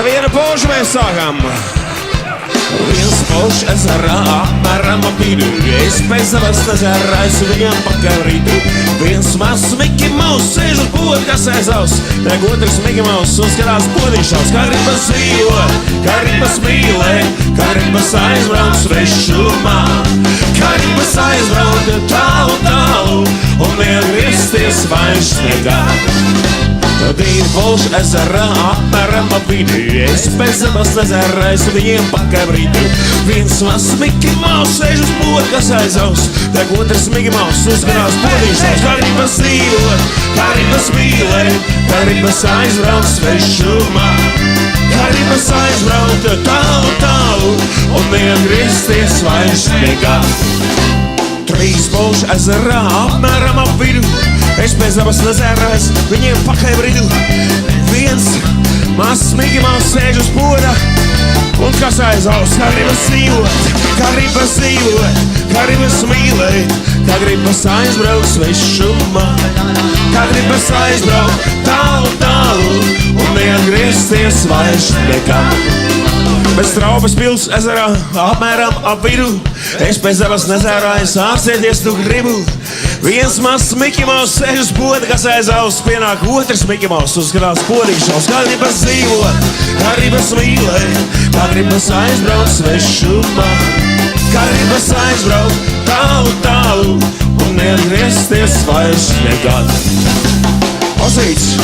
Ar vienu pošu mēs sākam. Viens pošs ezerā apmēram ap vidu. Es pēc savas ezerājas viņam pakaļ rītu. Viens mazs Miki Maus sēž uz podu, kas aizavs. Tēk otrs Miki Maus uzskatās podiņšaus. Kā gribas dzīvot, kā gribas mīlēt, kā gribas aizbraukt svešumā. Kā gribas aizbraukt tālu, tālu un neatgriezties vairs nekad. Divi polši ezerā apmēram ap vidu. Es pēc zemes ezerājas viņiem pakaļ rītu. Viens mazs Miki Maus sēž uz podu, kas aizavs. Tēk otrs Miki Maus uzskatās podiņšaus. Kā gribas dzīvot, kā gribas mīlēt, kā gribas aizbraukt svešumā. Kā gribas aizbraukt tālu, tālu un neatgriezties vairs nekad. Trīs polši ezerā apmēram ap vidu. Es pēc zemes ezerājas viņiem pakaļ rītu. Viens mazs Miki Maus sēž uz poda un kas aizavs. Kā gribas dzīvot, kā gribas dzīvot, kā gribas mīlēt, kā gribas aizbraukt svešumā. Kā gribas aizbraukt tālu, tālu un neatgriezties vairs nekad. Bez Traubas pils ezerā apmēram ap vidu. Es pēc zemes ezerājas ārsēties tu gribu. Viens mazs Miki Maus sēž uz poda, kas aizavs. Pienāk otrs Miki Maus uzskatās podiņšaus. Kā gribas dzīvot, kā gribas mīlēt, kā gribas aizbraukt svešumā. Kā gribas aizbraukt tālu, tālu un neatgriezties vairs nekad. Osīts!